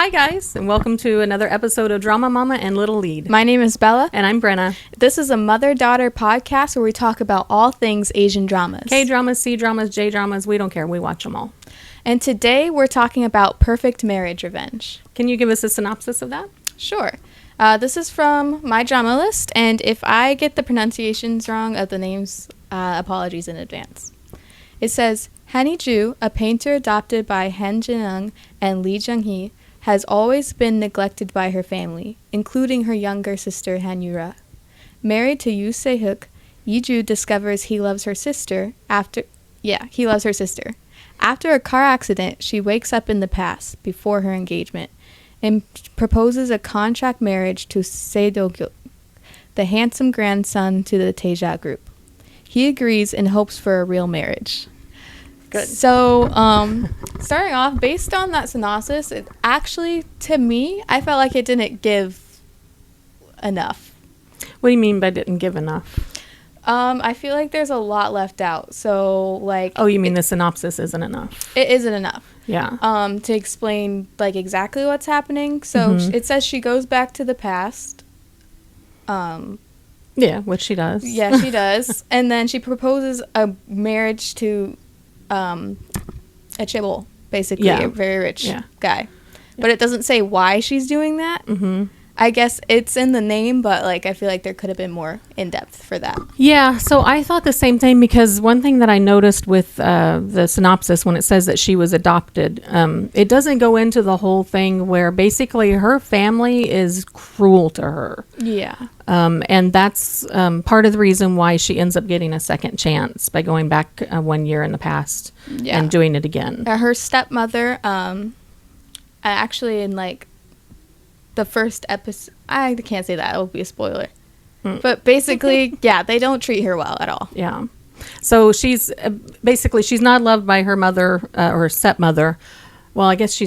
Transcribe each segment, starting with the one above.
Hi guys, and welcome to another episode of Drama Mama and Little Lead. My name is Bella. And I'm Brenna. This is a mother-daughter podcast where we talk about all things Asian dramas. K-dramas, C-dramas, J-dramas, we don't care. We watch them all. And today we're talking about Perfect Marriage Revenge. Can you give us a synopsis of that? Sure. This is from my drama list, and if I get the pronunciations wrong of the names, apologies in advance. It says, Han Hee-ju, a painter adopted by Han Jin-young and Lee Jung-hee, has always been neglected by her family, including her younger sister Han Yura. Married to Yoo Se-hook, Yi-ju discovers he loves her sister after a car accident. She wakes up in the past, before her engagement, and proposes a contract marriage to Se Do-gyu, the handsome grandson to the Taeja group. He agrees and hopes for a real marriage. Good. So, starting off, based on that synopsis, it actually, to me, I felt like it didn't give enough. What do you mean by didn't give enough? I feel like there's a lot left out. So, like... Oh, you mean the synopsis isn't enough? It isn't enough. Yeah. To explain, like, exactly what's happening. So, it says she goes back to the past. Yeah, which she does. Yeah, she does. And then she proposes a marriage to... a chaebol, basically, a very rich guy. But it doesn't say why she's doing that. I guess it's in the name, but like I feel like there could have been more in depth for that. Yeah, so I thought the same thing, because one thing that I noticed with the synopsis when it says that she was adopted, it doesn't go into the whole thing where basically her family is cruel to her. Yeah. And that's part of the reason why she ends up getting a second chance by going back 1 year in the past and doing it again. Her stepmother, actually in like the first episode, I can't say that, it will be a spoiler. But basically, they don't treat her well at all. Yeah. So she's basically, she's not loved by her mother or stepmother. Well, I guess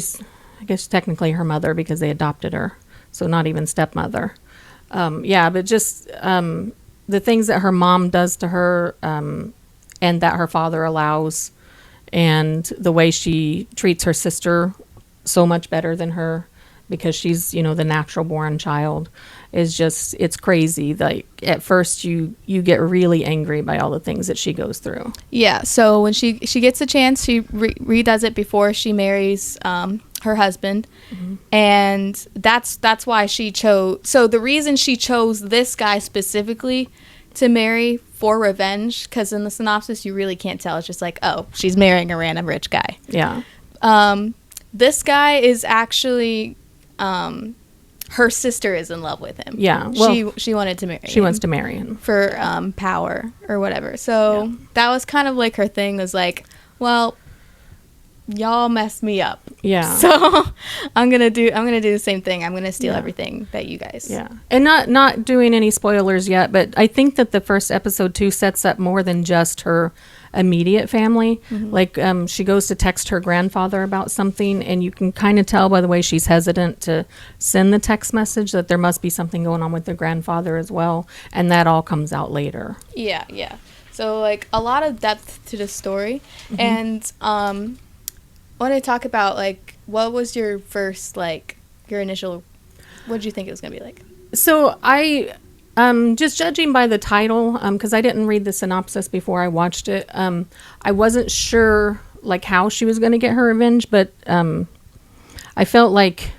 technically her mother, because they adopted her. So not even stepmother. But just the things that her mom does to her and that her father allows, and the way she treats her sister so much better than her because she's, the natural born child, is just, it's crazy. Like at first you get really angry by all the things that she goes through. Yeah. So when she gets a chance, she redoes it before she marries her husband. And that's why she chose. So the reason she chose this guy specifically to marry for revenge, because in the synopsis you really can't tell. It's just like, oh, she's marrying a random rich guy. Yeah. This guy is actually her sister is in love with him. Yeah. Well, she wanted to marry him. She wants to marry him for power or whatever. So that was kind of like her thing, was like, well, y'all messed me up. Yeah. So I'm gonna do the same thing. I'm gonna steal everything that you guys. Yeah. And not doing any spoilers yet, but I think that the first episode too sets up more than just her immediate family. Like she goes to text her grandfather about something, and you can kind of tell by the way she's hesitant to send the text message that there must be something going on with the grandfather as well, and that all comes out later. Yeah. So like a lot of depth to the story. And I want to talk about like, what was your first, like, your initial, what did you think it was gonna be like? So I just judging by the title, because I didn't read the synopsis before I watched it, I wasn't sure like how she was going to get her revenge, but I felt like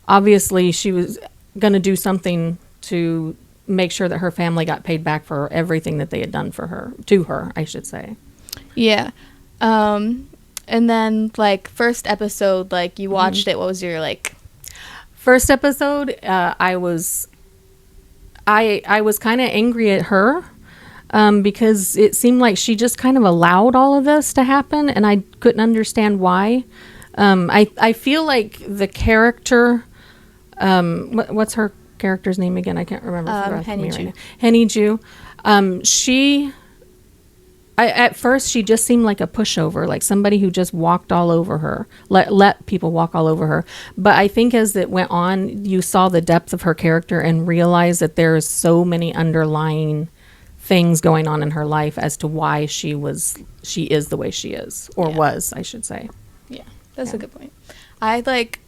obviously she was going to do something to make sure that her family got paid back for everything that they had done to her, I should say. Yeah. And then like first episode, like you watched it, what was your like? First episode, I was kind of angry at her because it seemed like she just kind of allowed all of this to happen, and I couldn't understand why. I feel like the character, what's her character's name again? I can't remember. Han Hee-ju. At first she just seemed like a pushover, like somebody who just walked all over her, let people walk all over her. But I think as it went on, you saw the depth of her character and realized that there is so many underlying things going on in her life as to why she is the way she is, or was, I should say. Yeah, that's a good point. I like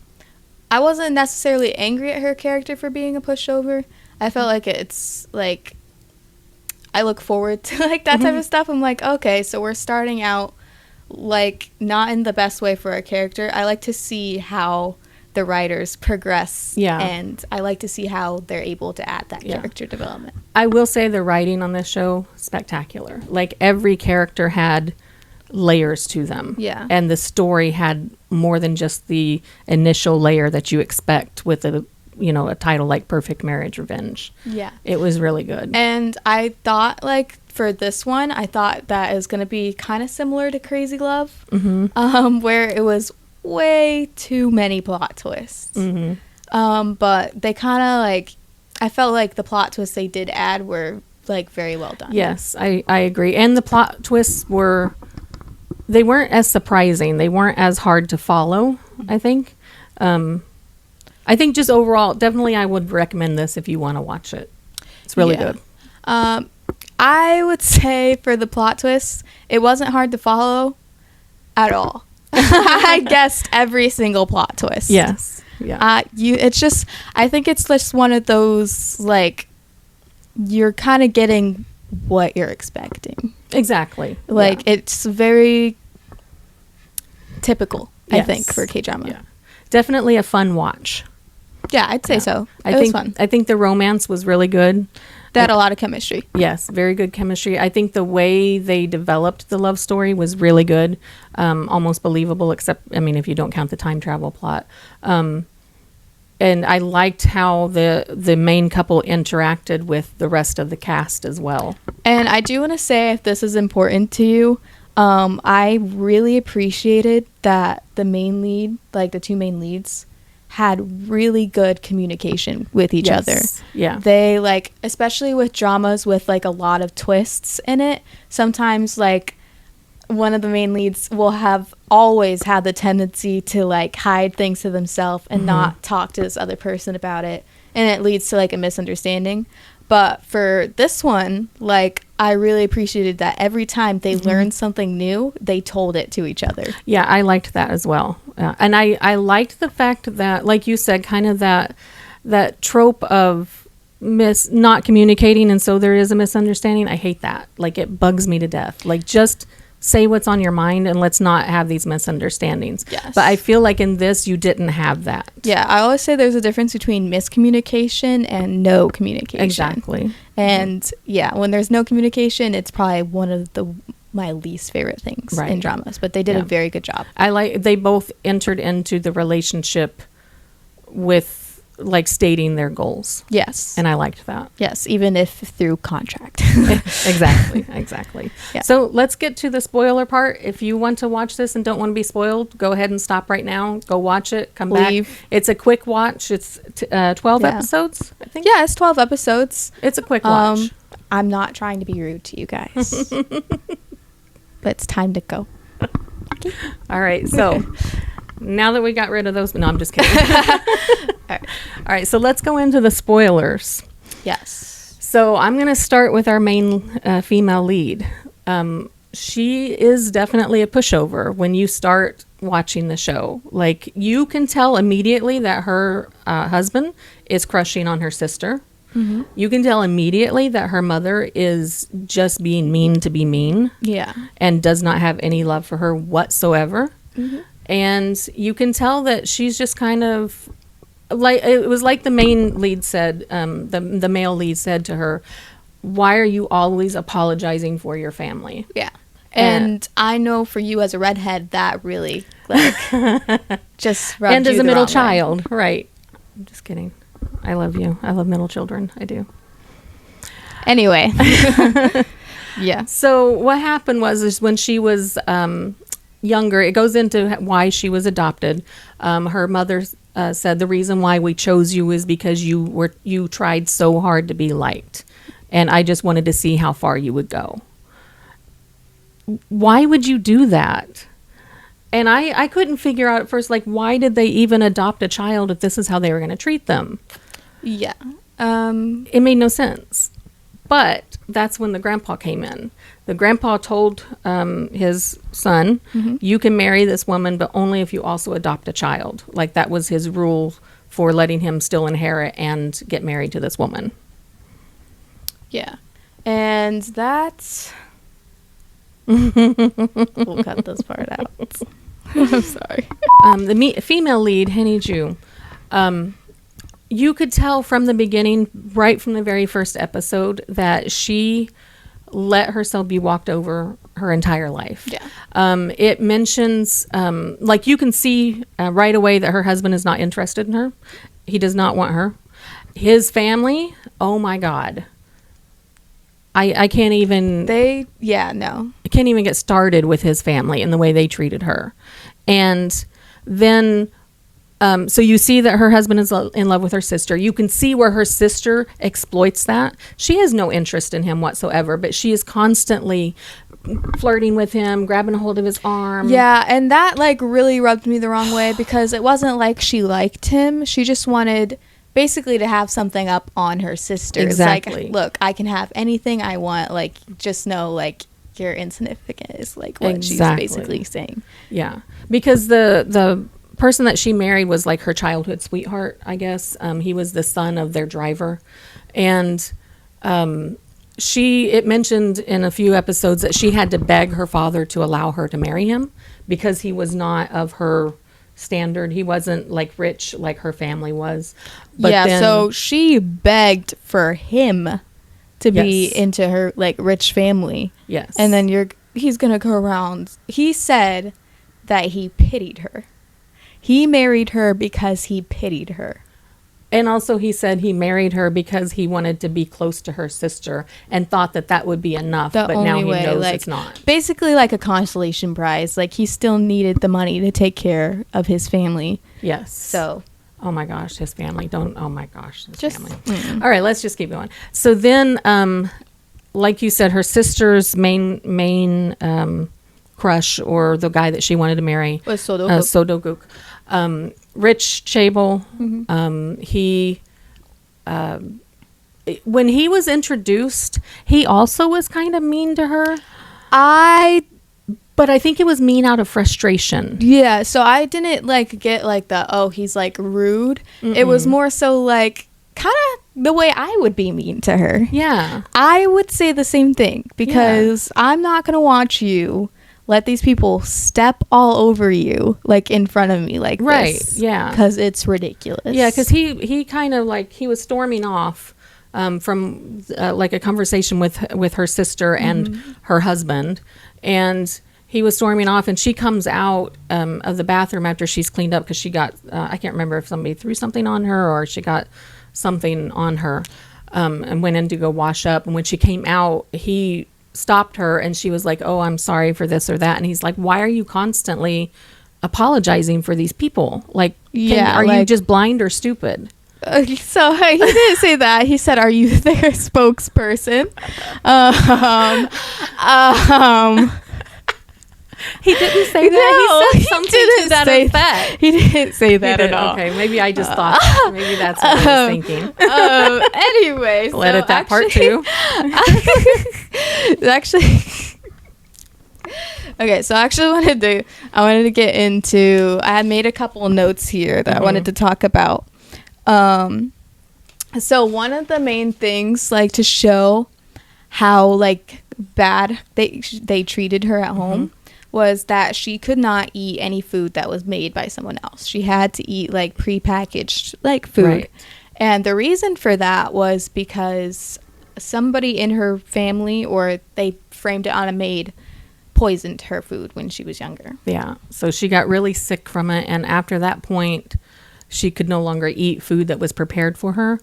I wasn't necessarily angry at her character for being a pushover. I felt like it's like I look forward to like that type of stuff. I'm like, okay, so we're starting out like not in the best way for our character. I like to see how the writers progress, and I like to see how they're able to add that character development. I will say the writing on this show, spectacular. Like every character had layers to them. Yeah. And the story had more than just the initial layer that you expect with a title like Perfect Marriage Revenge. Yeah. It was really good. And I thought like for this one, I thought that it was going to be kind of similar to Crazy Love, where it was way too many plot twists. But they kind of like, I felt like the plot twists they did add were like very well done. Yes, I agree. And the plot twists they weren't as surprising. They weren't as hard to follow, I think. I think just overall, definitely I would recommend this if you want to watch it. It's really good. I would say for the plot twists, it wasn't hard to follow at all. I guessed every single plot twist. Yes. Yeah. It's just, I think it's just one of those, like, you're kind of getting what you're expecting. Exactly. Like, it's very typical, I think, for K-drama. Yeah. Definitely a fun watch. Yeah, I'd say so. It was fun. I think the romance was really good. They had a lot of chemistry. Yes, very good chemistry. I think the way they developed the love story was really good, almost believable, except, I mean, if you don't count the time travel plot. And I liked how the main couple interacted with the rest of the cast as well. And I do want to say, if this is important to you, I really appreciated that the main lead, like the two main leads, had really good communication with each other. Yeah. They like, especially with dramas with like a lot of twists in it, sometimes like one of the main leads will have always had the tendency to like hide things to themselves and not talk to this other person about it. And it leads to like a misunderstanding. But for this one, like, I really appreciated that every time they learned something new, they told it to each other. Yeah, I liked that as well. And I liked the fact that, like you said, kind of that trope of not communicating, and so there is a misunderstanding. I hate that. Like, it bugs me to death. Like, just say what's on your mind and let's not have these misunderstandings. Yes. But I feel like in this, you didn't have that. Yeah, I always say there's a difference between miscommunication and no communication. Exactly. And yeah, when there's no communication, it's probably one of my least favorite things in dramas. But they did a very good job. They both entered into the relationship with like stating their goals. Yes. And I liked that. Yes, even if through contract. Exactly. Yeah. So let's get to the spoiler part. If you want to watch this and don't want to be spoiled, go ahead and stop right now. Go watch it. Come back. It's a quick watch. It's 12 episodes, I think. Yeah, it's 12 episodes. It's a quick watch. I'm not trying to be rude to you guys. But it's time to go. Okay. All right. So now that we got rid of those, no, I'm just kidding. All right. So let's go into the spoilers. Yes. So I'm going to start with our main female lead. She is definitely a pushover when you start watching the show. Like, you can tell immediately that her husband is crushing on her sister. Mm-hmm. You can tell immediately that her mother is just being mean to be mean. Yeah. And does not have any love for her whatsoever. Mm-hmm. And you can tell that she's just kind of like, it was like the main lead said, the male lead said to her, why are you always apologizing for your family? Yeah. And I know for you as a redhead, that really like just rubbed and you as the a middle wrong way. child, right? I'm just kidding. I love you. I love middle children. I do. Anyway. Yeah. So what happened was when she was younger, it goes into why she was adopted. Her mother said the reason why we chose you is because you tried so hard to be liked, and I just wanted to see how far you would go. Why would you do that? And I couldn't figure out at first, like, why did they even adopt a child if this is how they were going to treat them? Yeah. It made no sense. But that's when the grandpa came in. The grandpa told his son, you can marry this woman, but only if you also adopt a child. Like, that was his rule for letting him still inherit and get married to this woman. Yeah. And that's... we'll cut this part out. I'm sorry. The female lead, Henny Ju, you could tell from the beginning, right from the very first episode, that she let herself be walked over her entire life. Yeah. It mentions, like, you can see right away that her husband is not interested in her. He does not want her. His family, oh my God. I can't even... No. I can't even get started with his family and the way they treated her. And then... so you see that her husband is in love with her sister. You can see where her sister exploits that. She has no interest in him whatsoever, but she is constantly flirting with him, grabbing a hold of his arm. Yeah, and that like really rubbed me the wrong way, because it wasn't like she liked him. She just wanted basically to have something up on her sister. Exactly. It's like, look, I can have anything I want. Like, just know, like, you're insignificant is like what she's basically saying. Yeah, because the person that she married was like her childhood sweetheart, I guess. He was the son of their driver, and it mentioned in a few episodes that she had to beg her father to allow her to marry him because he was not of her standard. He wasn't like rich like her family was. But yeah, then, so she begged for him to be into her like rich family. Yes. And then he's gonna go around. He said that he pitied her. He married her because he pitied her. And also he said he married her because he wanted to be close to her sister and thought that that would be enough. But now he knows it's not. Basically like a consolation prize. Like, he still needed the money to take care of his family. Yes. So. Oh my gosh, his family. Oh my gosh, his family. All right, let's just keep going. So then, like you said, her sister's main crush, or the guy that she wanted to marry, was Sodoguk. Rich Chable. He when he was introduced, he also was kind of mean to her. But I think it was mean out of frustration. Yeah, so I didn't like get like he's like rude. It was more so like kind of the way I would be mean to her. Yeah. I would say the same thing, because I'm not going to watch you let these people step all over you like in front of me like this. Right, yeah. Because it's ridiculous. Yeah, because he kind of like, he was storming off from like a conversation with her sister and her husband. And he was storming off, and she comes out of the bathroom after she's cleaned up because she got, I can't remember if somebody threw something on her or she got something on her, and went in to go wash up. And when she came out, he stopped her, and she was like, oh, I'm sorry for this or that. And he's like, why are you constantly apologizing for these people? Like, are you just blind or stupid? So he didn't say that. He said, are you their spokesperson? He didn't say that. No, he said something to that effect. He didn't say that at all. Okay, maybe I just thought that. Maybe that's what I was thinking. Anyway, so let it that part too. Actually, okay. So I actually wanted to get into. I had made a couple of notes here that I wanted to talk about. So one of the main things, like, to show how like bad they treated her at home, was that she could not eat any food that was made by someone else. She had to eat like prepackaged like food. Right. And the reason for that was because somebody in her family, or they framed it on a maid, poisoned her food when she was younger. Yeah. So she got really sick from it, and after that point she could no longer eat food that was prepared for her.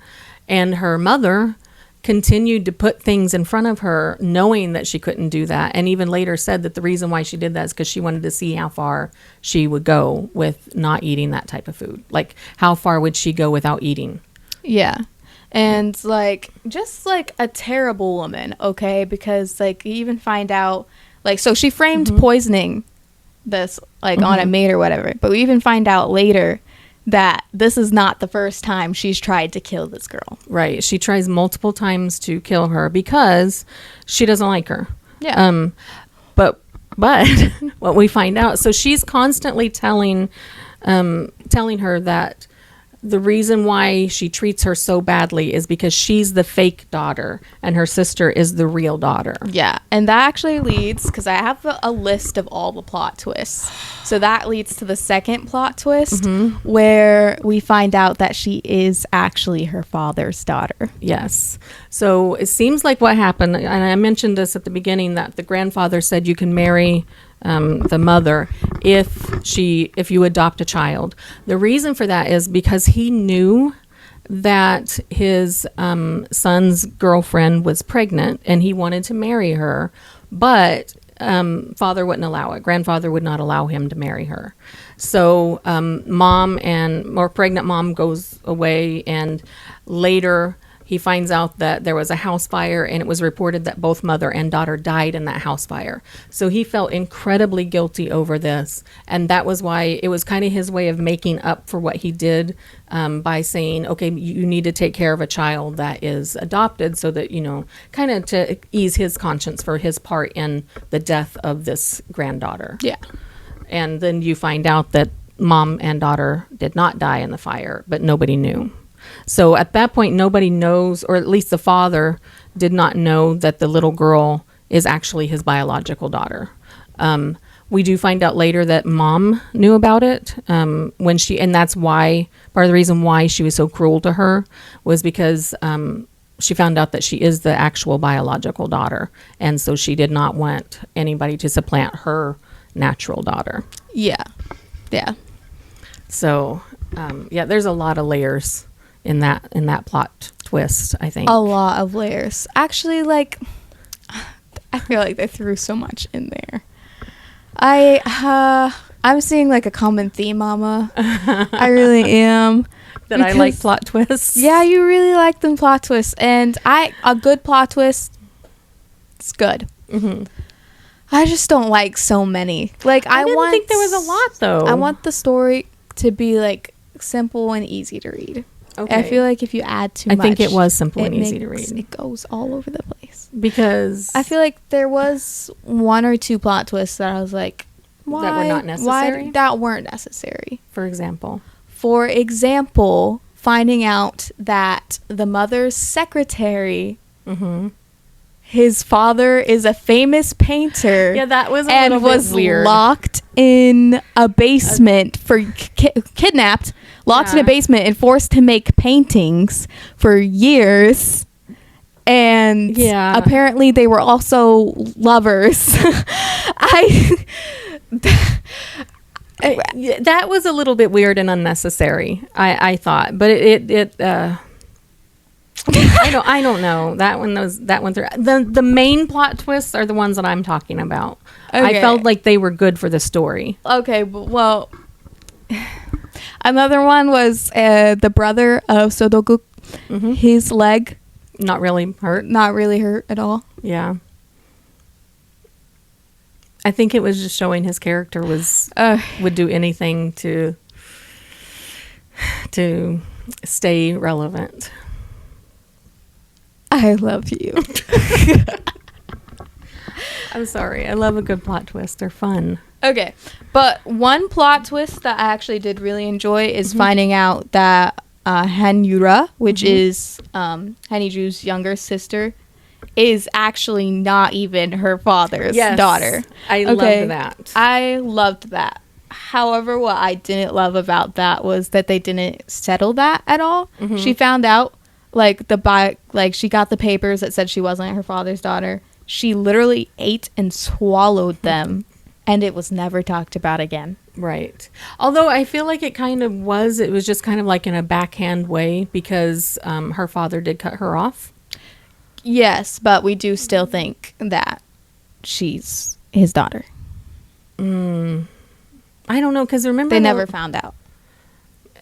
And her mother continued to put things in front of her knowing that she couldn't do that, and even later said that the reason why she did that is because she wanted to see how far she would go with not eating that type of food. Like, how far would she go without eating? Yeah. And like, just like a terrible woman, okay? Because like, you even find out, like, so she framed poisoning this like on a maid or whatever, but we even find out later that this is not the first time she's tried to kill this girl. Right. She tries multiple times to kill her because she doesn't like her. Yeah. But what we find out, so she's constantly telling her that the reason why she treats her so badly is because she's the fake daughter and her sister is the real daughter. Yeah, and that actually leads, because I have a list of all the plot twists. So that leads to the second plot twist, where we find out that she is actually her father's daughter. Yes. So it seems like what happened, and I mentioned this at the beginning, that the grandfather said you can marry the mother if you adopt a child. The reason for that is because he knew that his son's girlfriend was pregnant and he wanted to marry her, but father wouldn't allow it. Grandfather would not allow him to marry her. So pregnant mom goes away, and later he finds out that there was a house fire, and it was reported that both mother and daughter died in that house fire. So he felt incredibly guilty over this, and that was why it was kind of his way of making up for what he did, by saying, okay, you need to take care of a child that is adopted, so that, kind of to ease his conscience for his part in the death of this granddaughter. Yeah. And then you find out that mom and daughter did not die in the fire, but nobody knew. So at that point, nobody knows, or at least the father did not know, that the little girl is actually his biological daughter. We do find out later that mom knew about it, and that's why, part of the reason why she was so cruel to her was because she found out that she is the actual biological daughter. And so she did not want anybody to supplant her natural daughter. Yeah. Yeah. So, there's a lot of layers in that plot twist, I think. A lot of layers. Actually, I feel like they threw so much in there. I'm seeing a common theme, Mama. I really am. That I like plot twists. Yeah, you really like them plot twists, and a good plot twist, it's good. Mm-hmm. I just don't like so many. I didn't think there was a lot, though. I want the story to be simple and easy to read. Okay. I feel like if you add too much, I think it was simple and easy to read. It goes all over the place. Because I feel like there was one or two plot twists that I was like, why? That were not necessary? Why that weren't necessary. For example, finding out that the mother's secretary, his father is a famous painter. Yeah, that was a little bit weird. Locked in a basement kidnapped, locked in a basement, and forced to make paintings for years. And apparently they were also lovers. That was a little bit weird and unnecessary, I thought, but I don't know. That one through. The main plot twists are the ones that I'm talking about. Okay. I felt like they were good for the story. Okay, well, another one was the brother of Sodoku. Mm-hmm. His leg not really hurt at all. Yeah. I think it was just showing his character would do anything to stay relevant. I love you. I'm sorry. I love a good plot twist. They're fun. Okay. But one plot twist that I actually did really enjoy is finding out that Hanyura, which is Haniju's younger sister, is actually not even her father's daughter. I loved that. I loved that. However, what I didn't love about that was that they didn't settle that at all. Mm-hmm. She found out, she got the papers that said she wasn't her father's daughter. She literally ate and swallowed them, and it was never talked about again. Right. Although I feel like it was just kind of like in a backhand way, because her father did cut her off. Yes, but we do still think that she's his daughter. I don't know, because remember... They never found out.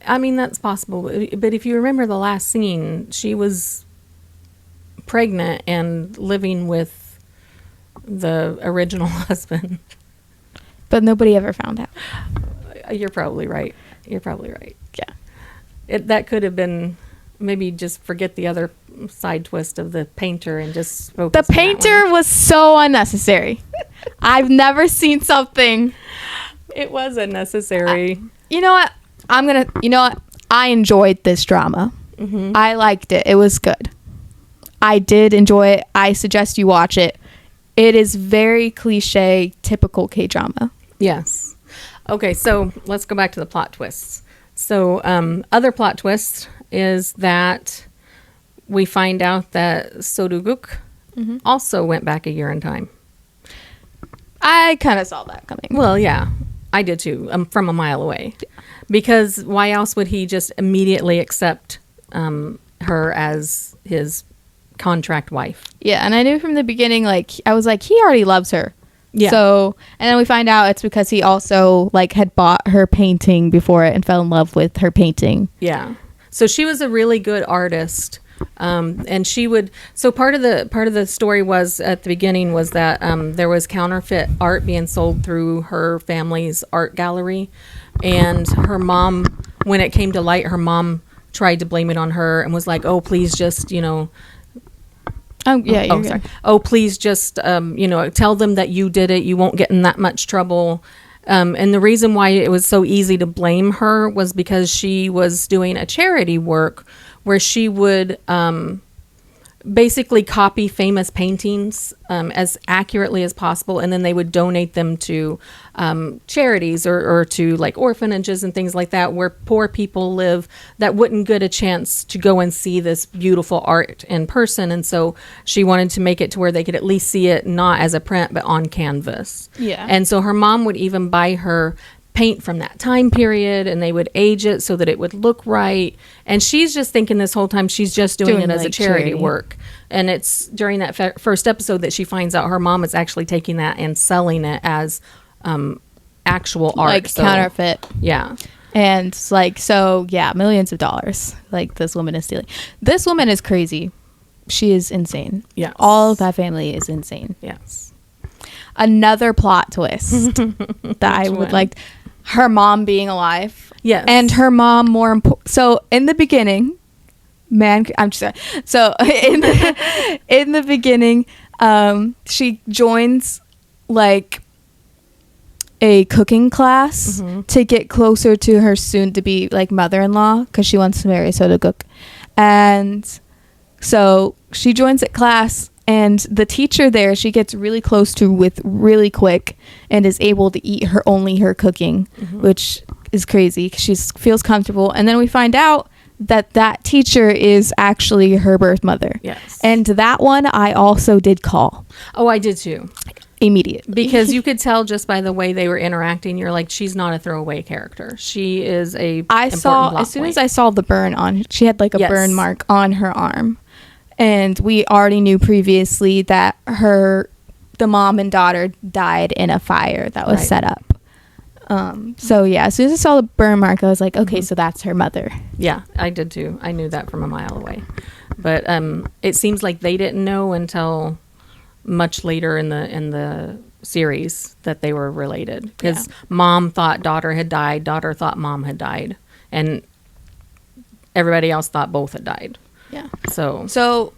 I mean, that's possible. But if you remember the last scene, she was pregnant and living with the original husband. But nobody ever found out. You're probably right. Yeah. that could have been, maybe just forget the other side twist of the painter and just focus The on that painter one. was so unnecessary. I've never seen something. It was unnecessary. You know what? You know what? I enjoyed this drama. Mm-hmm. I liked it. It was good. I did enjoy it. I suggest you watch it. It is very cliche, typical K-drama. Yes. Okay, so let's go back to the plot twists. So other plot twist is that we find out that Soduguk also went back a year in time. I kind of saw that coming. Well, yeah, I did too, from a mile away. Because why else would he just immediately accept her as his contract wife? Yeah, and I knew from the beginning, like, I was like, he already loves her. Yeah. So, and then we find out it's because he also, like, had bought her painting before it and fell in love with her painting. Yeah. So she was a really good artist. And she would, so part of the story was at the beginning was that there was counterfeit art being sold through her family's art gallery, and her mom, when it came to light, her mom tried to blame it on her and was like, oh, please just, Oh, yeah, you're good. sorry. Oh, please just, tell them that you did it. You won't get in that much trouble. And the reason why it was so easy to blame her was because she was doing a charity work where she would basically copy famous paintings as accurately as possible, and then they would donate them to charities or to like orphanages and things like that, where poor people live that wouldn't get a chance to go and see this beautiful art in person. And so she wanted to make it to where they could at least see it not as a print but on canvas. Yeah. And so her mom would even buy her paint from that time period, and they would age it so that it would look right. And she's just thinking this whole time she's just doing it as like a charity work. And it's during that first episode that she finds out her mom is actually taking that and selling it as actual art, like counterfeit. Yeah. And it's like, so yeah, millions of dollars. Like, this woman is stealing. This woman is crazy. She is insane. Yes. All of that family is insane. Yes. Another plot twist that I would one? like, her mom being alive. Yes. And her mom more important. So in the beginning, I'm just sorry. So in the beginning, she joins like a cooking class to get closer to her soon to be like mother-in-law, because she wants to marry Sodaguk. And so she joins that class, and the teacher there, she gets really close to with really quick and is able to eat her cooking, which is crazy because she feels comfortable. And then we find out that teacher is actually her birth mother. Yes. And that one I also did call. Oh, I did too. Immediate. Because you could tell just by the way they were interacting, you're like, she's not a throwaway character. She is a I saw, as soon as I saw the burn on, she had like a burn mark on her arm. And we already knew previously that the mom and daughter died in a fire that was set up. So yeah, as soon as I saw the burn mark, I was like, okay, so that's her mother. Yeah, I did too. I knew that from a mile away. But it seems like they didn't know until much later in the series that they were related, because mom thought daughter had died, daughter thought mom had died, and everybody else thought both had died. Yeah. So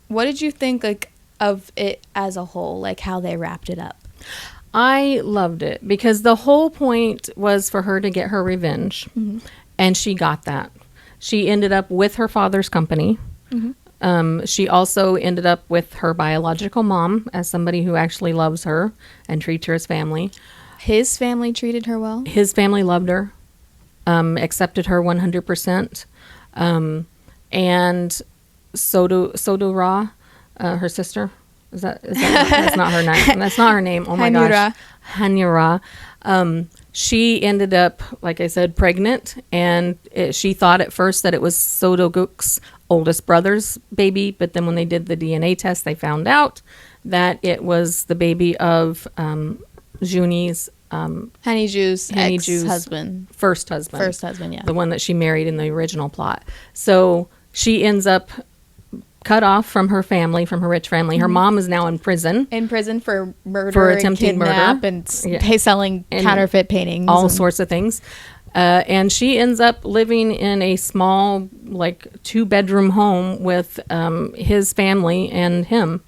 what did you think like of it as a whole, like how they wrapped it up? I loved it because the whole point was for her to get her revenge, and she got that. She ended up with her father's company. She also ended up with her biological mom as somebody who actually loves her and treats her as family. His family treated her well. His family loved her, accepted her 100%. And Sodo Ra, her sister, is that that's not her name. That's not her name. Oh my gosh. Hanyura. She ended up, like I said, pregnant, and she thought at first that it was Sodoguk's oldest brother's baby, but then when they did the DNA test, they found out that it was the baby of Juni's Honeyju's ex-husband. First husband, yeah. the one that she married in the original plot. So she ends up cut off from her family, from her rich family. Her mom is now in prison. In prison for murder, for and attempted kidnap, murder. and selling and counterfeit paintings. all sorts of things. And she ends up living in a small, like 2-bedroom home with his family and him.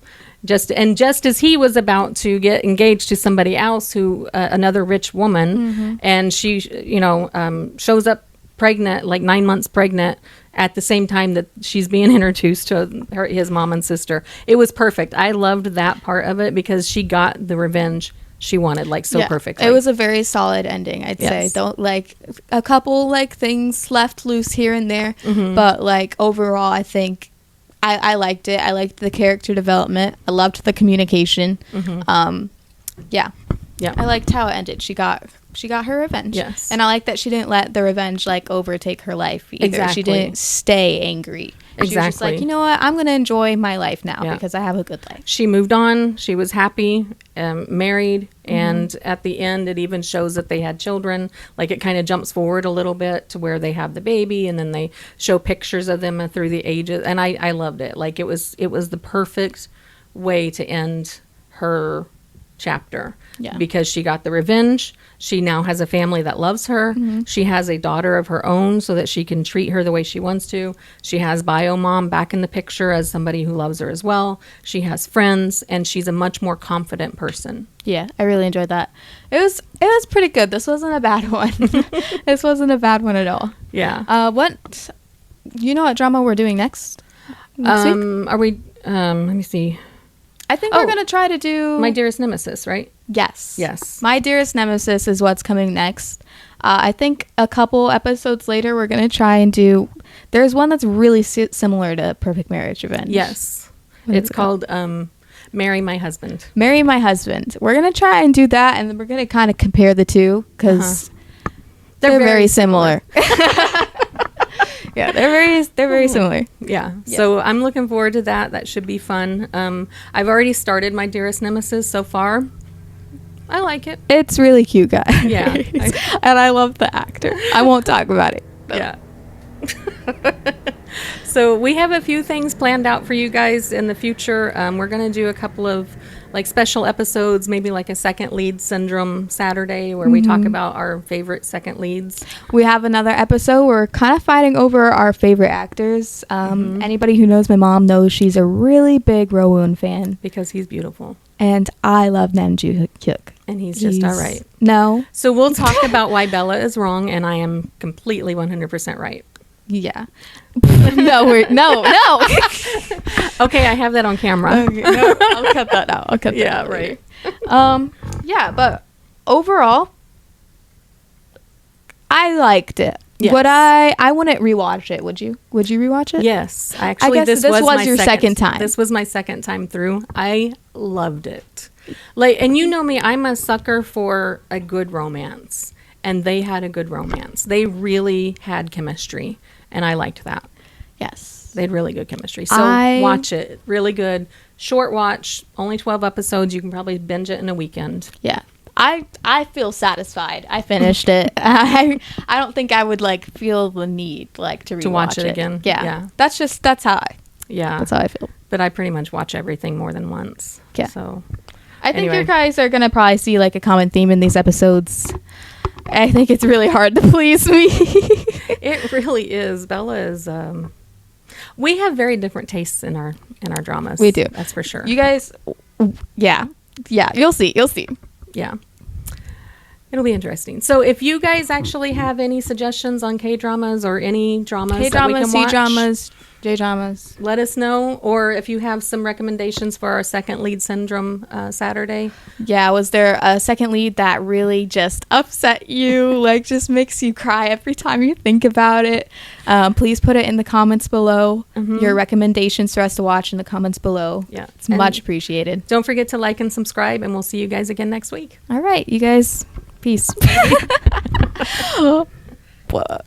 Just as he was about to get engaged to somebody else, another rich woman, and she, shows up pregnant, like 9 months pregnant, at the same time that she's being introduced to his mom and sister. It was perfect. I loved that part of it because she got the revenge she wanted, like, so perfectly. It was a very solid ending, I'd say. Don't, like, a couple, like, things left loose here and there, but, like, overall, I think I liked it. I liked the character development. I loved the communication. Yeah. I liked how it ended. She got her revenge. Yes. And I like that she didn't let the revenge, like, overtake her life either. Exactly. She didn't stay angry. She was just like, you know what? I'm going to enjoy my life now because I have a good life. She moved on. She was happy, married, and at the end, it even shows that they had children. Like, it kind of jumps forward a little bit to where they have the baby, and then they show pictures of them through the ages. And I loved it. Like, it was the perfect way to end her chapter because she got the revenge. She now has a family that loves her. She has a daughter of her own so that she can treat her the way she wants to. She has bio mom back in the picture as somebody who loves her as well. She has friends, and she's a much more confident person. Yeah, I really enjoyed that. It was pretty good. This wasn't a bad one. This wasn't a bad one at all. Yeah. What drama we're doing next week? Are we let me see. I think we're going to try to do My Dearest Nemesis, right? Yes. My Dearest Nemesis is what's coming next. I think a couple episodes later, we're going to try and do... There's one that's really similar to Perfect Marriage Revenge. Yes. It's called Marry My Husband. Marry My Husband. We're going to try and do that, and then we're going to kind of compare the two, because they're very similar. Yeah, they're very similar. Yeah. So I'm looking forward to that. That should be fun. I've already started My Dearest Nemesis so far. I like it. It's really cute, guys. Yeah. And I love the actor. I won't talk about it. Yeah. So we have a few things planned out for you guys in the future. We're going to do a couple of like special episodes, maybe like a second lead syndrome Saturday where we talk about our favorite second leads. We have another episode. We're kind of fighting over our favorite actors. Anybody who knows my mom knows she's a really big Rowoon fan. Because he's beautiful. And I love Nam Joo-hyuk. And he's just all right. No. So we'll talk about why Bella is wrong and I am completely 100% right. Yeah. No. Okay, I have that on camera. Okay, no, I'll cut that out. Yeah, right. Yeah, but overall, I liked it. Yes. Would I wouldn't rewatch it. Would you? Would you rewatch it? Yes. Actually, I guess this was your second time. This was my second time through. I loved it. Like, and you know me, I'm a sucker for a good romance. And they had a good romance. They really had chemistry. And I liked that. Yes. They had really good chemistry. So watch it. Really good. Short watch. Only 12 episodes. You can probably binge it in a weekend. Yeah. I feel satisfied. I finished it. I don't think I would like feel the need like to watch it it again. Yeah. That's how I feel. But I pretty much watch everything more than once. Yeah. So I think you guys are going to probably see like a common theme in these episodes. I think it's really hard to please me. It really is. Bella is we have very different tastes in our dramas. We do. That's for sure. You guys yeah, you'll see. Yeah. It'll be interesting. So if you guys actually have any suggestions on K-dramas or any dramas that we can watch, C-dramas, J-dramas, let us know. Or if you have some recommendations for our second lead syndrome Saturday. Yeah, was there a second lead that really just upset you, like just makes you cry every time you think about it? Please put it in the comments below. Your recommendations for us to watch in the comments below. Yeah. It's much appreciated. Don't forget to like and subscribe, and we'll see you guys again next week. All right, you guys. Peace. What?